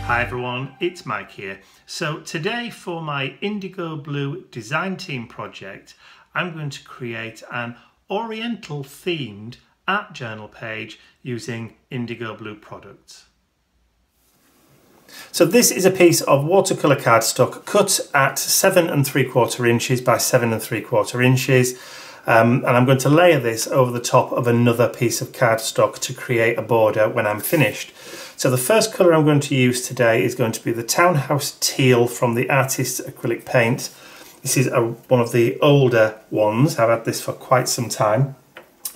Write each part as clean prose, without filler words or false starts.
Hi everyone, it's Mike here. So today for my IndigoBlu design team project, I'm going to create an oriental themed art journal page using IndigoBlu products. So this is a piece of watercolour cardstock cut at 7 3/4 inches by 7 3/4 inches. And I'm going to layer this over the top of another piece of cardstock to create a border when I'm finished. So the first colour I'm going to use today is going to be the Townhouse Teal from the Artist's Acrylic Paint. This is one of the older ones. I've had this for quite some time.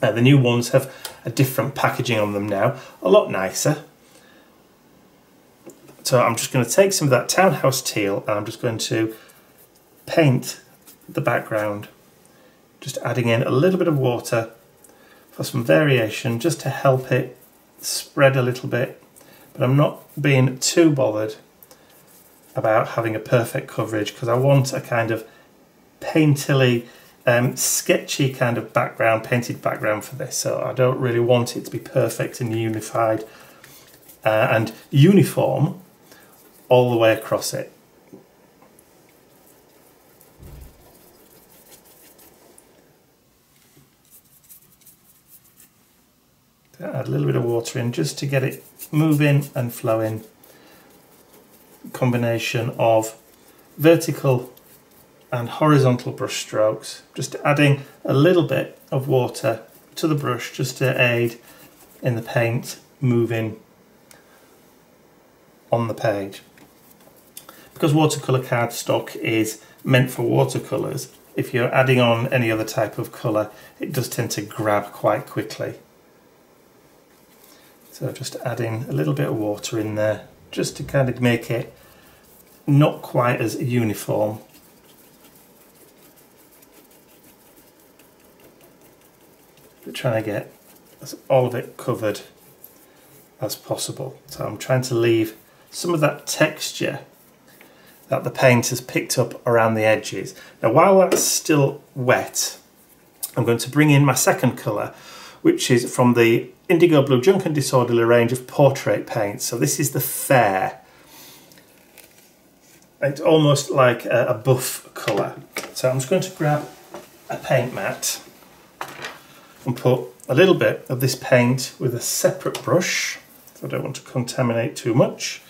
The new ones have a different packaging on them now, a lot nicer. So I'm just going to take some of that Townhouse Teal and I'm just going to paint the background. Just adding in a little bit of water for some variation, just to help it spread a little bit. But I'm not being too bothered about having a perfect coverage because I want a kind of painterly, sketchy kind of background, painted background for this. So I don't really want it to be perfect and unified and uniform all the way across it. Add a little bit of water in just to get it moving and flowing. Combination of vertical and horizontal brush strokes. Just adding a little bit of water to the brush just to aid in the paint moving on the page. Because watercolour cardstock is meant for watercolours, if you're adding on any other type of colour, it does tend to grab quite quickly. So just adding a little bit of water in there, just to kind of make it not quite as uniform. But trying to get all of it covered as possible. So I'm trying to leave some of that texture that the paint has picked up around the edges. Now while that's still wet, I'm going to bring in my second colour, which is from the IndigoBlu Junk and Disorderly range of portrait paints. So this is the Fair. It's almost like a buff colour. So I'm just going to grab a paint mat and put a little bit of this paint with a separate brush. So I don't want to contaminate too much.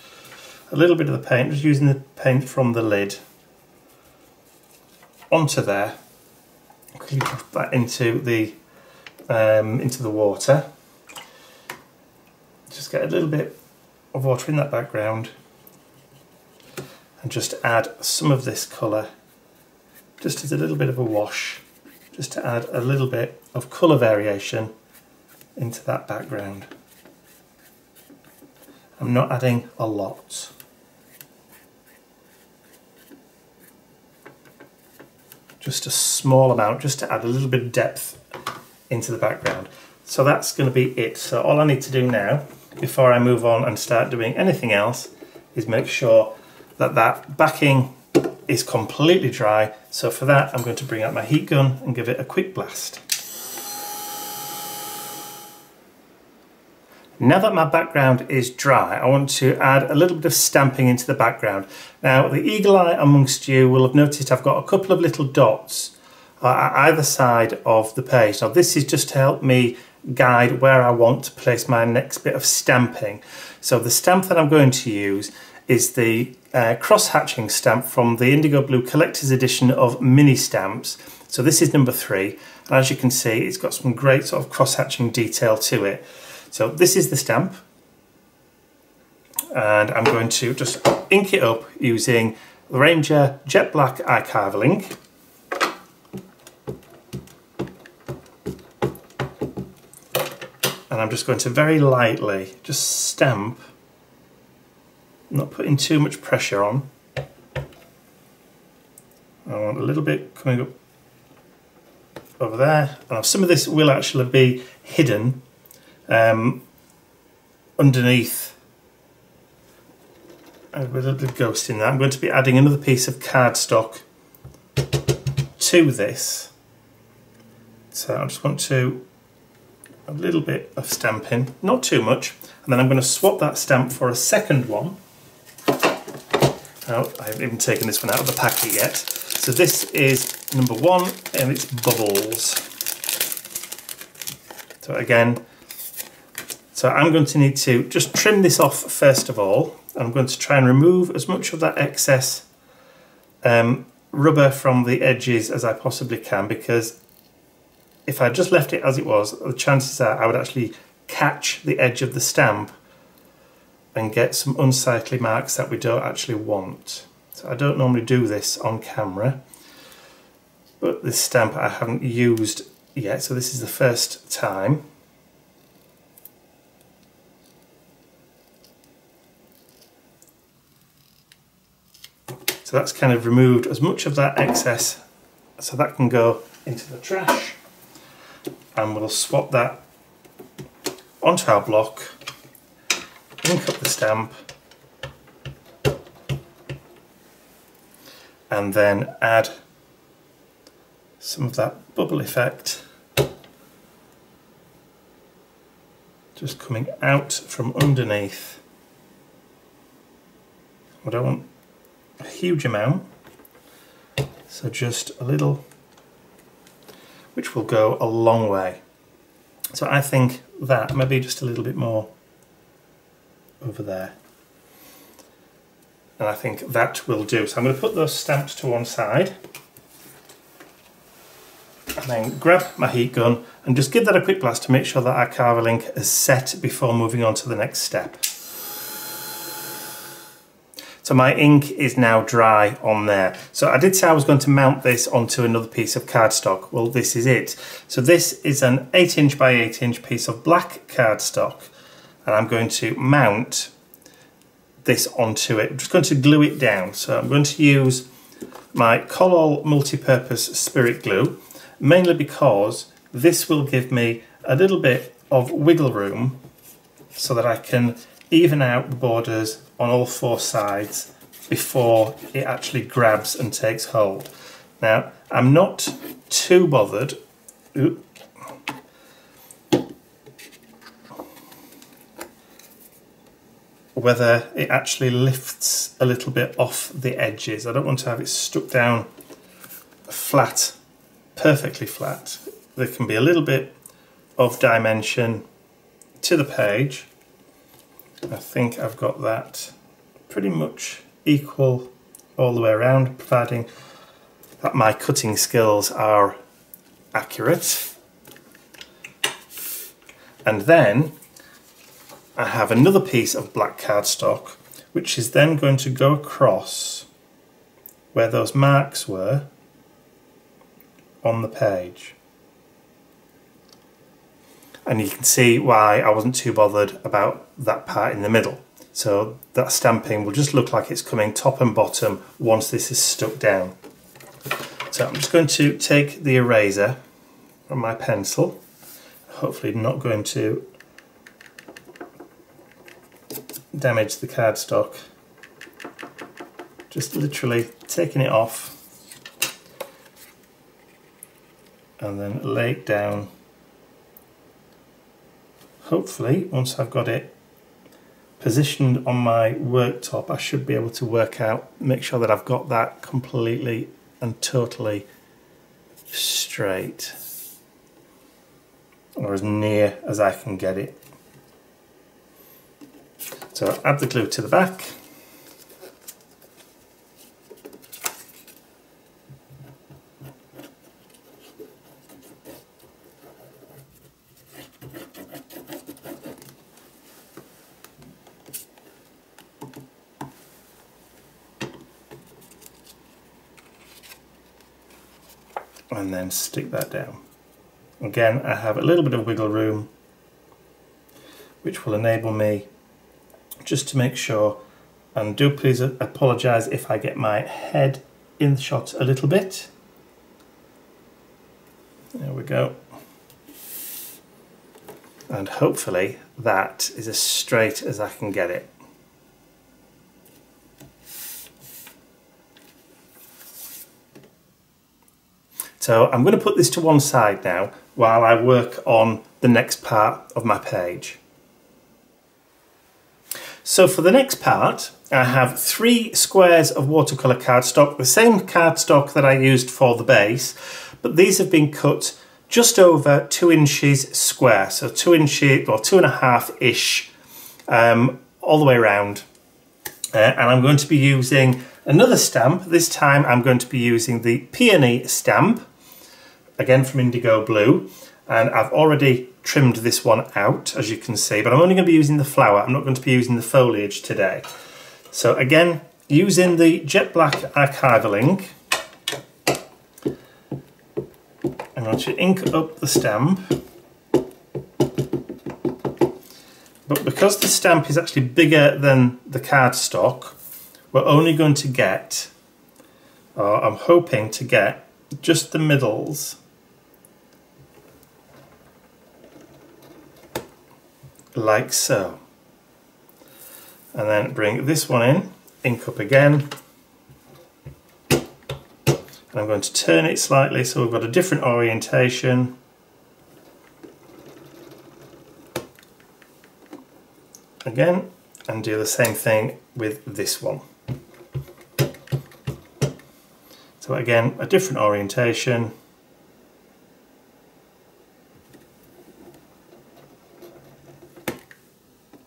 A little bit of the paint, just using the paint from the lid onto there. Quickly put that into the water. Just get a little bit of water in that background and just add some of this colour just as a little bit of a wash, just to add a little bit of colour variation into that background. I'm not adding a lot. Just a small amount, just to add a little bit of depth into the background. So that's going to be it. So all I need to do now, before I move on and start doing anything else, is make sure that that backing is completely dry. So for that, I'm going to bring out my heat gun and give it a quick blast. Now that my background is dry, I want to add a little bit of stamping into the background. Now, the eagle eye amongst you will have noticed I've got a couple of little dots at either side of the page. Now, this is just to help me guide where I want to place my next bit of stamping. So the stamp that I'm going to use is the cross-hatching stamp from the IndigoBlu Collector's Edition of mini stamps. So this is number 3, and as you can see, it's got some great sort of cross-hatching detail to it. So this is the stamp, and I'm going to just ink it up using the Ranger Jet Black Archival ink. And I'm just going to very lightly just stamp, not putting too much pressure on. I want a little bit coming up over there. And some of this will actually be hidden underneath. A little bit of ghost in there. I'm going to be adding another piece of cardstock to this. So I just want to a little bit of stamping, not too much, and then I'm going to swap that stamp for a second one. Oh, I haven't even taken this one out of the packet yet. So this is number 1 and it's bubbles. So again, I'm going to need to just trim this off first of all. I'm going to try and remove as much of that excess rubber from the edges as I possibly can, because if I just left it as it was, the chances are I would actually catch the edge of the stamp and get some unsightly marks that we don't actually want. So I don't normally do this on camera, but this stamp I haven't used yet, so this is the first time. So that's kind of removed as much of that excess, so that can go into the trash, and we'll swap that onto our block, ink up the stamp, and then add some of that bubble effect just coming out from underneath. I don't want a huge amount, so just a little, which will go a long way. So I think that maybe just a little bit more over there, and I think that will do. So I'm going to put those stamps to one side and then grab my heat gun and just give that a quick blast to make sure that our Acrylic is set before moving on to the next step. So my ink is now dry on there. So I did say I was going to mount this onto another piece of cardstock. Well, this is it. So this is an 8" by 8" piece of black cardstock, and I'm going to mount this onto it. I'm just going to glue it down. So I'm going to use my Collall multi-purpose spirit glue, mainly because this will give me a little bit of wiggle room so that I can even out the borders on all 4 sides before it actually grabs and takes hold. Now, I'm not too bothered whether it actually lifts a little bit off the edges. I don't want to have it stuck down flat, perfectly flat. There can be a little bit of dimension to the page. I think I've got that pretty much equal all the way around, providing that my cutting skills are accurate. And then I have another piece of black cardstock, which is then going to go across where those marks were on the page. And you can see why I wasn't too bothered about that part in the middle. So that stamping will just look like it's coming top and bottom once this is stuck down. So I'm just going to take the eraser from my pencil, hopefully not going to damage the cardstock, just literally taking it off and then lay it down. Hopefully, once I've got it positioned on my worktop, I should be able to work out, make sure that I've got that completely and totally straight, or as near as I can get it. So add the glue to the back. And then stick that down. Again, I have a little bit of wiggle room, which will enable me just to make sure, and do please apologise if I get my head in the shot a little bit. There we go. And hopefully that is as straight as I can get it. So I'm going to put this to one side now while I work on the next part of my page. So for the next part, I have 3 squares of watercolour cardstock, the same cardstock that I used for the base, but these have been cut just over 2 inches square, so 2 inches or 2.5-ish all the way around. And I'm going to be using another stamp. This time I'm going to be using the Peony stamp, again from IndigoBlu, and I've already trimmed this one out, as you can see, but I'm only going to be using the flower. I'm not going to be using the foliage today. So again, using the jet black archival ink, I'm going to ink up the stamp. But because the stamp is actually bigger than the cardstock, we're only going to get, or I'm hoping to get, just the middles like so. And then bring this one in, ink up again, and I'm going to turn it slightly so we've got a different orientation. Again, and do the same thing with this one. So again, a different orientation.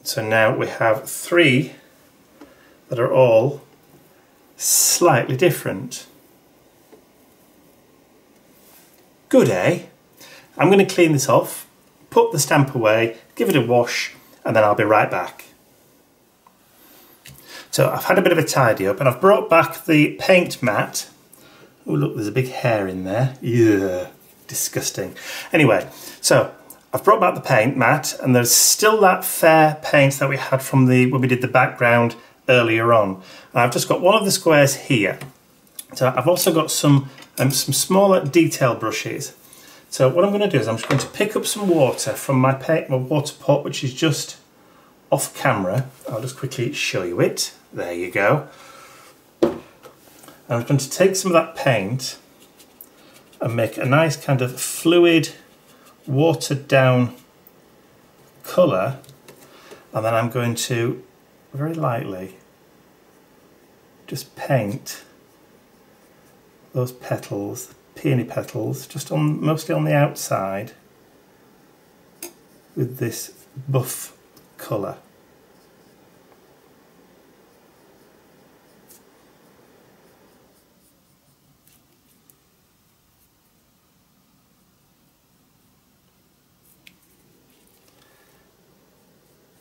So now we have 3 that are all slightly different. Good, eh? I'm going to clean this off, put the stamp away, give it a wash, and then I'll be right back. So I've had a bit of a tidy up and I've brought back the paint mat. Oh look, there's a big hair in there. Yeah, disgusting. Anyway, so I've brought back the paint mat and there's still that fair paint that we had from when we did the background earlier on. And I've just got one of the squares here. So I've also got some smaller detail brushes. So what I'm going to do is I'm just going to pick up some water from my water pot, which is just off camera. I'll just quickly show you it. There you go. I'm going to take some of that paint and make a nice kind of fluid, watered down colour, and then I'm going to very lightly just paint those petals, peony petals, just mostly on the outside with this buff colour.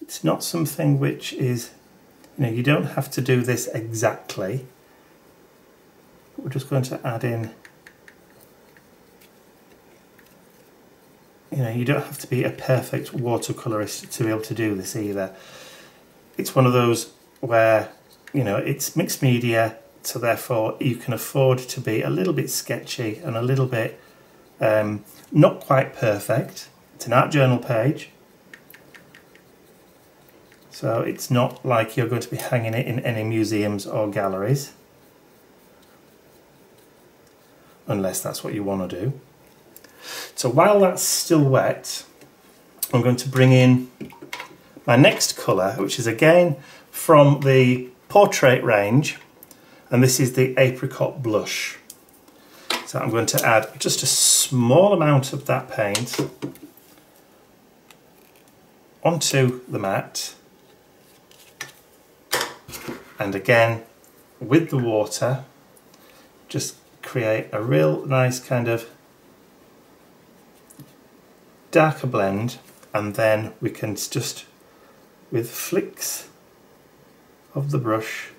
It's not something which is, you don't have to do this exactly. We're just going to add in, you don't have to be a perfect watercolourist to be able to do this either. It's one of those where, it's mixed media, so therefore you can afford to be a little bit sketchy and a little bit not quite perfect. It's an art journal page, so it's not like you're going to be hanging it in any museums or galleries, unless that's what you want to do. So while that's still wet, I'm going to bring in my next colour, which is again from the Portrait range, and this is the Apricot Blush. So I'm going to add just a small amount of that paint onto the mat, and again with the water just create a real nice kind of darker blend, and then we can just, with flicks of the brush,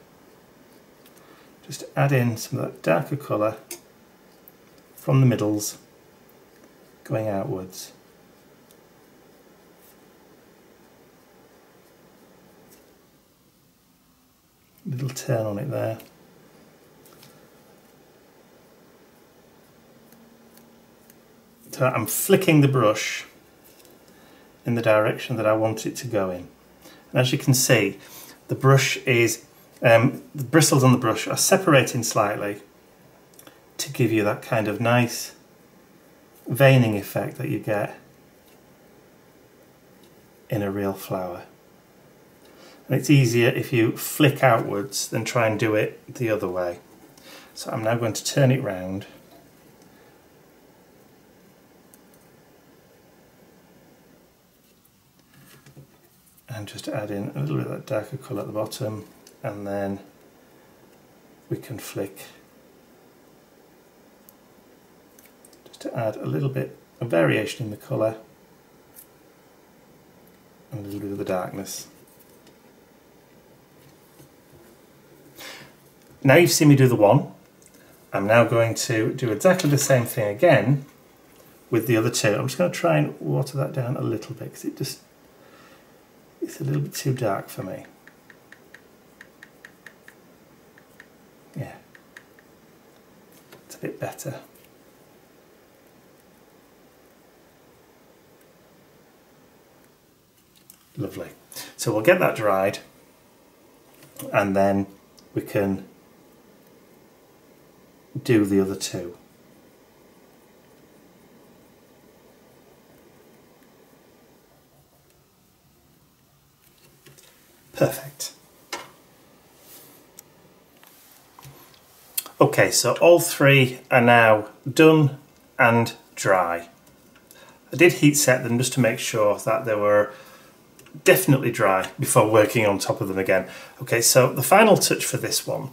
just add in some of that darker colour from the middles going outwards. Little turn on it there. So I'm flicking the brush in the direction that I want it to go in. And as you can see, the brush is, the bristles on the brush are separating slightly to give you that kind of nice veining effect that you get in a real flower. And it's easier if you flick outwards than try and do it the other way. So I'm now going to turn it round. And just add in a little bit of that darker colour at the bottom, and then we can flick just to add a little bit of variation in the colour and a little bit of the darkness. Now you've seen me do the one, I'm now going to do exactly the same thing again with the other two. I'm just going to try and water that down a little bit because it's a little bit too dark for me. Yeah, it's a bit better. Lovely. So we'll get that dried and then we can do the other two. Perfect. Okay, so all three are now done and dry. I did heat set them just to make sure that they were definitely dry before working on top of them again. Okay, so the final touch for this one,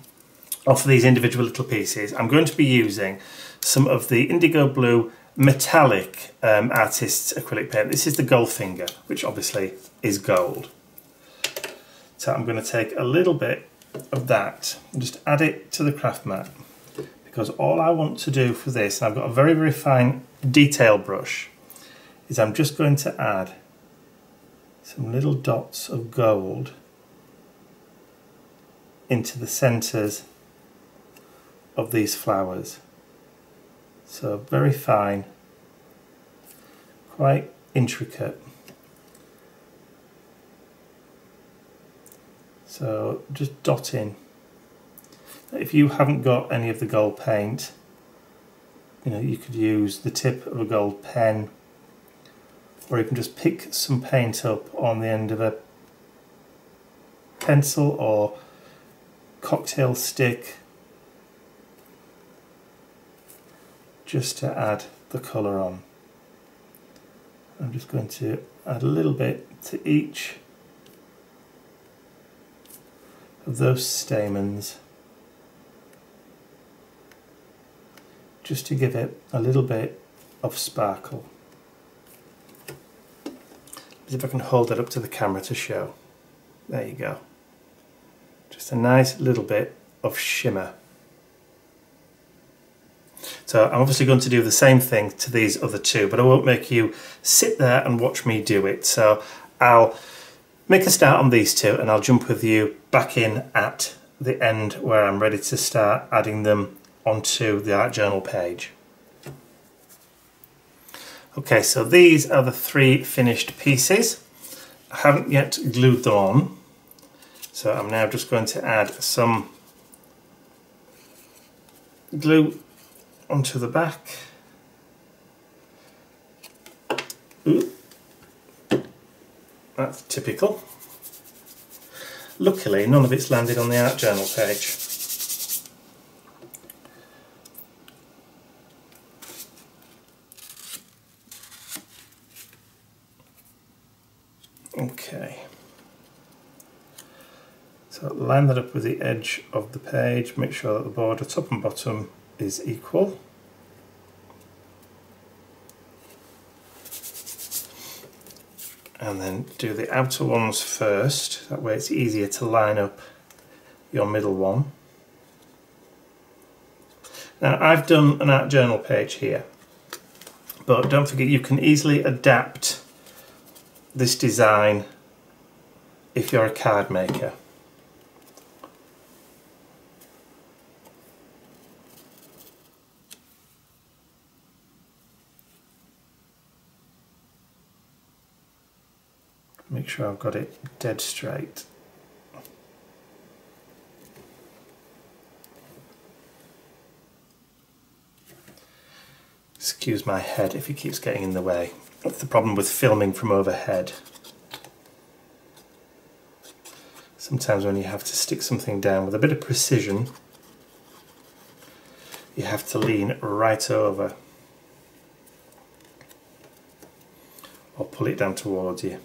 or for these individual little pieces, I'm going to be using some of the IndigoBlu metallic artist's acrylic paint. This is the Goldfinger, which obviously is gold. So I'm going to take a little bit of that and just add it to the craft mat, because all I want to do for this, and I've got a very, very fine detail brush, is I'm just going to add some little dots of gold into the centres of these flowers. So very fine, quite intricate. So just dot in. If you haven't got any of the gold paint, you could use the tip of a gold pen, or you can just pick some paint up on the end of a pencil or cocktail stick, just to add the colour on. I'm just going to add a little bit to each of those stamens, just to give it a little bit of sparkle. See if I can hold it up to the camera to show. There you go. Just a nice little bit of shimmer. So I'm obviously going to do the same thing to these other two, but I won't make you sit there and watch me do it. So I'll make a start on these two and I'll jump with you back in at the end where I'm ready to start adding them onto the art journal page. Okay, so these are the three finished pieces. I haven't yet glued them on, so I'm now just going to add some glue onto the back. Ooh. That's typical. Luckily, none of it's landed on the art journal page. Okay. So line that up with the edge of the page, make sure that the border top and bottom is equal. And then do the outer ones first, that way it's easier to line up your middle one. Now I've done an art journal page here, but don't forget you can easily adapt this design if you're a card maker. Make sure I've got it dead straight. Excuse my head if it keeps getting in the way. That's the problem with filming from overhead. Sometimes when you have to stick something down with a bit of precision, you have to lean right over or pull it down towards you.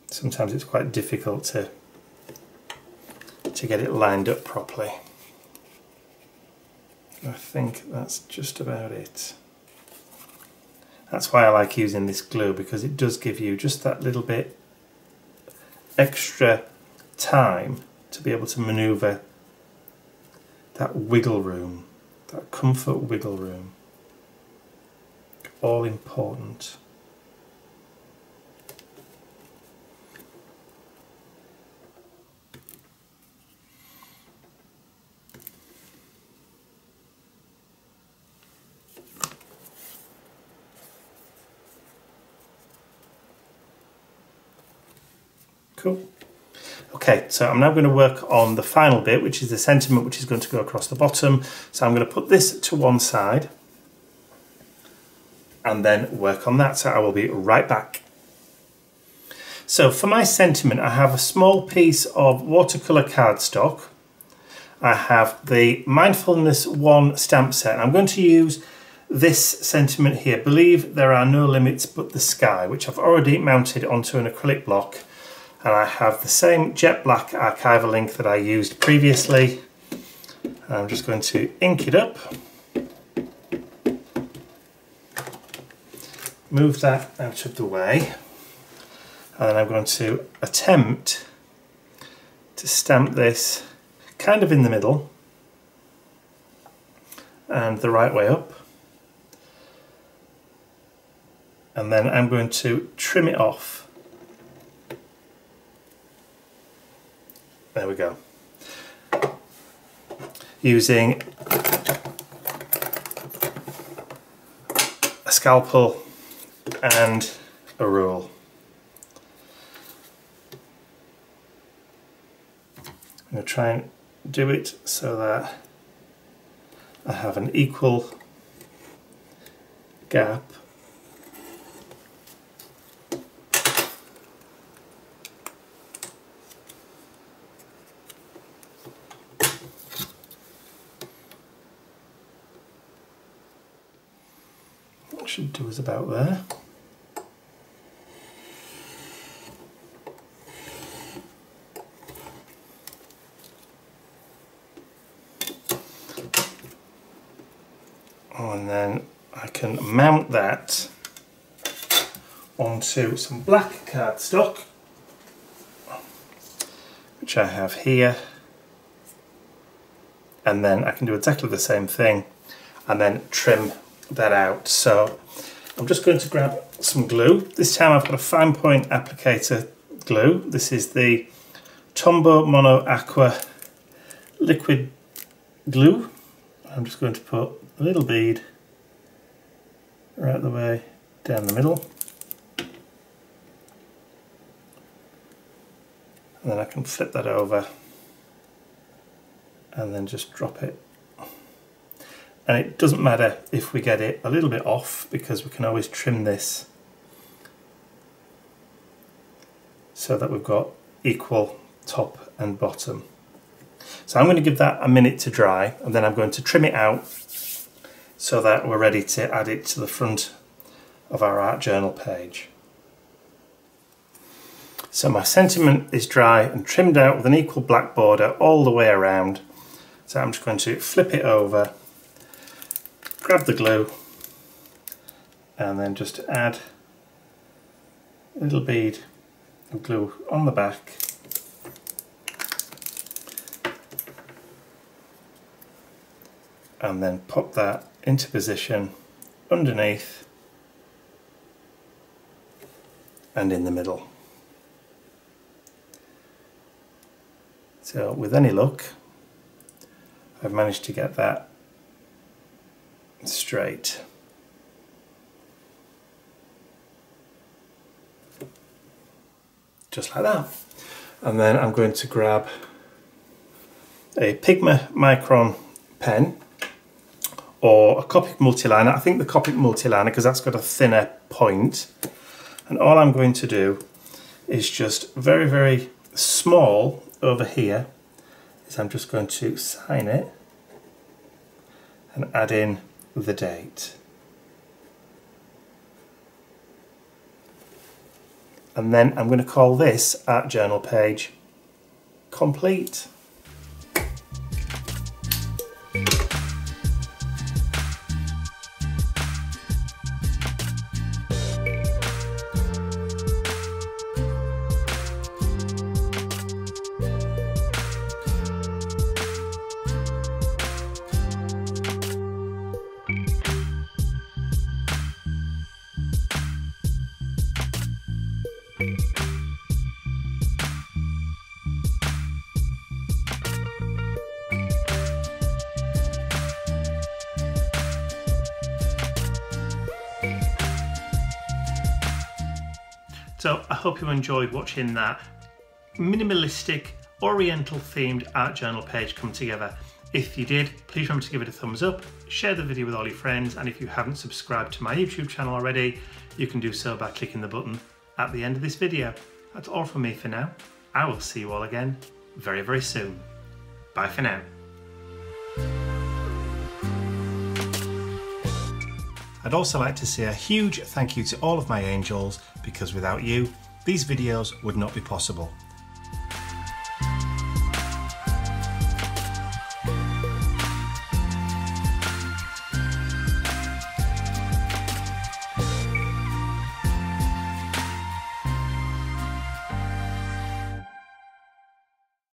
Sometimes it's quite difficult to get it lined up properly. I think that's just about it. That's why I like using this glue, because it does give you just that little bit extra time to be able to maneuver that wiggle room, that comfort wiggle room. All important. Cool. Okay, so I'm now going to work on the final bit, which is the sentiment, which is going to go across the bottom. So I'm going to put this to one side and then work on that. So I will be right back. So for my sentiment, I have a small piece of watercolour cardstock. I have the Mindfulness 1 stamp set. I'm going to use this sentiment here, Believe There Are No Limits But the Sky, which I've already mounted onto an acrylic block. And I have the same jet black archival ink that I used previously. I'm just going to ink it up. Move that out of the way. And then I'm going to attempt to stamp this kind of in the middle and the right way up. And then I'm going to trim it off. There we go. Using a scalpel and a rule. I'm going to try and do it so that I have an equal gap. Should do is about there. And then I can mount that onto some black cardstock, which I have here, and then I can do exactly the same thing and then trim that out. So I'm just going to grab some glue. This time I've got a fine point applicator glue. This is the Tombow Mono Aqua liquid glue. I'm just going to put a little bead right the way down the middle, and then I can flip that over and then just drop it. And it doesn't matter if we get it a little bit off, because we can always trim this so that we've got equal top and bottom. So I'm going to give that a minute to dry, and then I'm going to trim it out so that we're ready to add it to the front of our art journal page. So my sentiment is dry and trimmed out with an equal black border all the way around. So I'm just going to flip it over, grab the glue, and then just add a little bead of glue on the back. And then pop that into position underneath and in the middle. So with any luck, I've managed to get that straight. Just like that. And then I'm going to grab a Pigma Micron pen, or a Copic multiliner. I think the Copic multiliner, because that's got a thinner point. And all I'm going to do is just very, very small over here, is I'm just going to sign it and add in the date. And then I'm going to call this art journal page complete. So I hope you enjoyed watching that minimalistic, oriental themed art journal page come together. If you did, please remember to give it a thumbs up, share the video with all your friends, and if you haven't subscribed to my YouTube channel already, you can do so by clicking the button at the end of this video. That's all from me for now. I will see you all again very, very soon. Bye for now. I'd also like to say a huge thank you to all of my angels, because without you, these videos would not be possible.